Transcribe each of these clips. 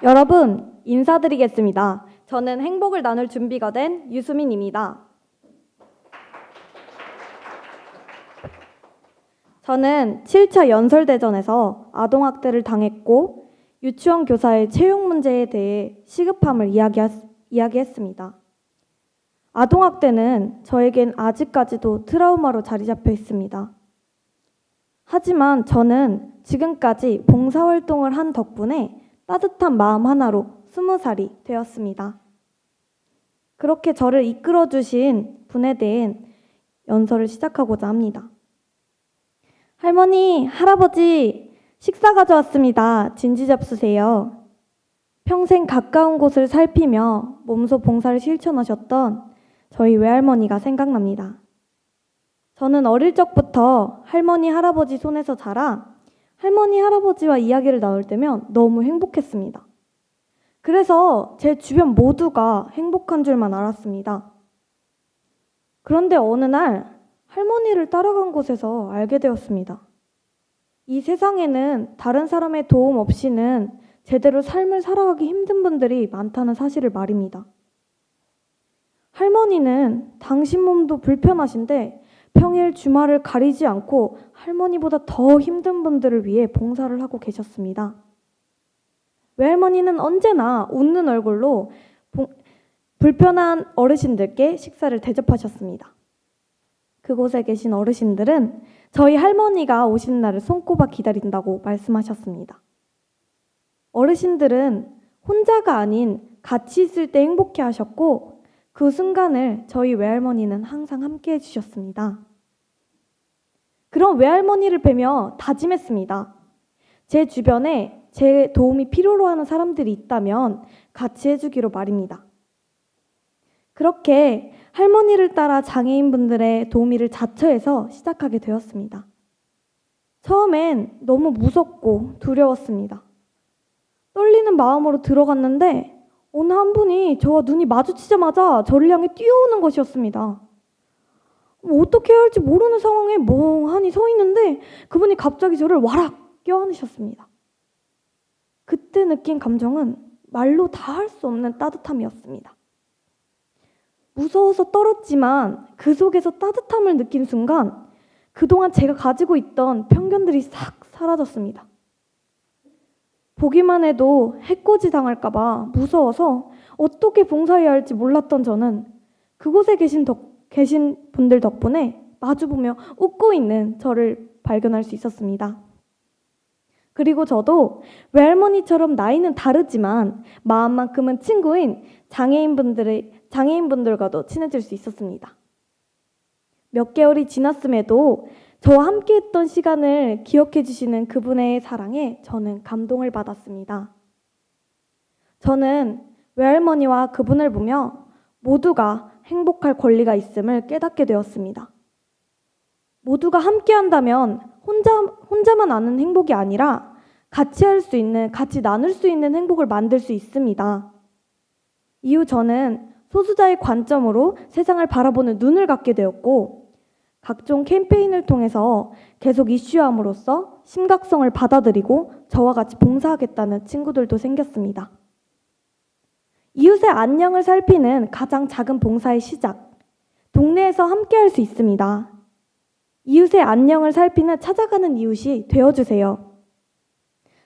여러분, 인사드리겠습니다. 저는 행복을 나눌 준비가 된 유수민입니다. 저는 7차 연설대전에서 아동학대를 당했고 유치원 교사의 채용 문제에 대해 시급함을 이야기했습니다. 아동학대는 저에겐 아직까지도 트라우마로 자리 잡혀 있습니다. 하지만 저는 지금까지 봉사활동을 한 덕분에 따뜻한 마음 하나로 20살이 되었습니다. 그렇게 저를 이끌어주신 분에 대한 연설을 시작하고자 합니다. 할머니, 할아버지, 식사 가져왔습니다. 진지 잡수세요. 평생 가까운 곳을 살피며 몸소 봉사를 실천하셨던 저희 외할머니가 생각납니다. 저는 어릴 적부터 할머니, 할아버지 손에서 자라 할머니, 할아버지와 이야기를 나눌 때면 너무 행복했습니다. 그래서 제 주변 모두가 행복한 줄만 알았습니다. 그런데 어느 날 할머니를 따라간 곳에서 알게 되었습니다. 이 세상에는 다른 사람의 도움 없이는 제대로 삶을 살아가기 힘든 분들이 많다는 사실을 말입니다. 할머니는 당신 몸도 불편하신데 평일 주말을 가리지 않고 할머니보다 더 힘든 분들을 위해 봉사를 하고 계셨습니다. 외할머니는 언제나 웃는 얼굴로 불편한 어르신들께 식사를 대접하셨습니다. 그곳에 계신 어르신들은 저희 할머니가 오시는 날을 손꼽아 기다린다고 말씀하셨습니다. 어르신들은 혼자가 아닌 같이 있을 때 행복해 하셨고 그 순간을 저희 외할머니는 항상 함께 해주셨습니다. 그런 외할머니를 뵈며 다짐했습니다. 제 주변에 제 도움이 필요로 하는 사람들이 있다면 같이 해주기로 말입니다. 그렇게 할머니를 따라 장애인분들의 도우미를 자처해서 시작하게 되었습니다. 처음엔 너무 무섭고 두려웠습니다. 떨리는 마음으로 들어갔는데 어느 한 분이 저와 눈이 마주치자마자 저를 향해 뛰어오는 것이었습니다. 어떻게 해야 할지 모르는 상황에 멍하니 서 있는데 그분이 갑자기 저를 와락 껴안으셨습니다. 그때 느낀 감정은 말로 다 할 수 없는 따뜻함이었습니다. 무서워서 떨었지만 그 속에서 따뜻함을 느낀 순간 그동안 제가 가지고 있던 편견들이 싹 사라졌습니다. 보기만 해도 해코지 당할까 봐 무서워서 어떻게 봉사해야 할지 몰랐던 저는 그곳에 계신 분들 덕분에 마주보며 웃고 있는 저를 발견할 수 있었습니다. 그리고 저도 외할머니처럼 나이는 다르지만 마음만큼은 친구인 장애인분들과도 친해질 수 있었습니다. 몇 개월이 지났음에도 저와 함께했던 시간을 기억해 주시는 그분의 사랑에 저는 감동을 받았습니다. 저는 외할머니와 그분을 보며 모두가 행복할 권리가 있음을 깨닫게 되었습니다. 모두가 함께한다면 혼자만 아는 행복이 아니라 같이 나눌 수 있는 행복을 만들 수 있습니다. 이후 저는 소수자의 관점으로 세상을 바라보는 눈을 갖게 되었고 각종 캠페인을 통해서 계속 이슈함으로써 심각성을 받아들이고 저와 같이 봉사하겠다는 친구들도 생겼습니다. 이웃의 안녕을 살피는 가장 작은 봉사의 시작, 동네에서 함께할 수 있습니다. 이웃의 안녕을 살피는 찾아가는 이웃이 되어주세요.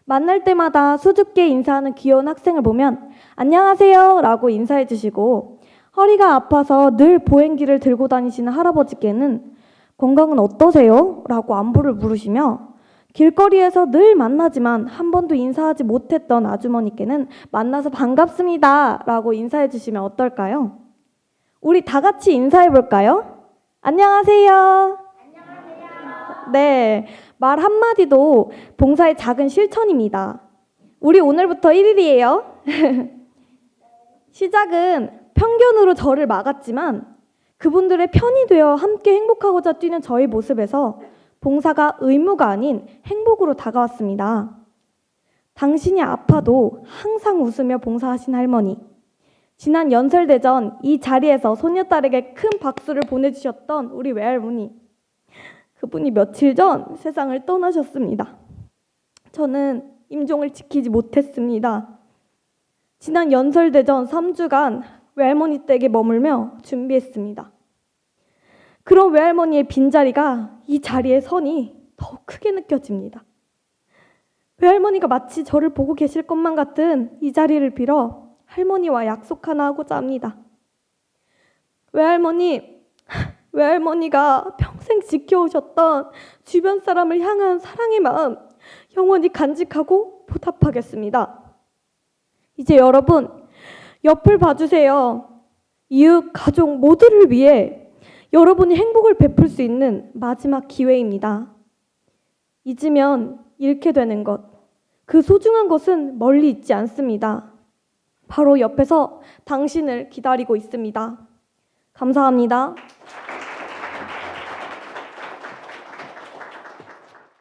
만날 때마다 수줍게 인사하는 귀여운 학생을 보면 안녕하세요 라고 인사해 주시고 허리가 아파서 늘 보행기를 들고 다니시는 할아버지께는 건강은 어떠세요? 라고 안부를 물으시며 길거리에서 늘 만나지만 한 번도 인사하지 못했던 아주머니께는 만나서 반갑습니다 라고 인사해 주시면 어떨까요? 우리 다 같이 인사해 볼까요? 안녕하세요. 네, 말 한마디도 봉사의 작은 실천입니다. 우리 오늘부터 1일이에요. 시작은 편견으로 저를 막았지만 그분들의 편이 되어 함께 행복하고자 뛰는 저의 모습에서 봉사가 의무가 아닌 행복으로 다가왔습니다. 당신이 아파도 항상 웃으며 봉사하신 할머니, 지난 연설대전 이 자리에서 소녀딸에게 큰 박수를 보내주셨던 우리 외할머니, 그분이 며칠 전 세상을 떠나셨습니다. 저는 임종을 지키지 못했습니다. 지난 연설대전 3주간 외할머니 댁에 머물며 준비했습니다. 그런 외할머니의 빈자리가 이 자리에 서니 더 크게 느껴집니다. 외할머니가 마치 저를 보고 계실 것만 같은 이 자리를 빌어 할머니와 약속 하나 하고자 합니다. 외할머니가 평생 지켜오셨던 주변 사람을 향한 사랑의 마음 영원히 간직하고 보답하겠습니다. 이제 여러분 옆을 봐주세요. 이웃, 가족 모두를 위해 여러분이 행복을 베풀 수 있는 마지막 기회입니다. 잊으면 잃게 되는 것, 그 소중한 것은 멀리 있지 않습니다. 바로 옆에서 당신을 기다리고 있습니다. 감사합니다.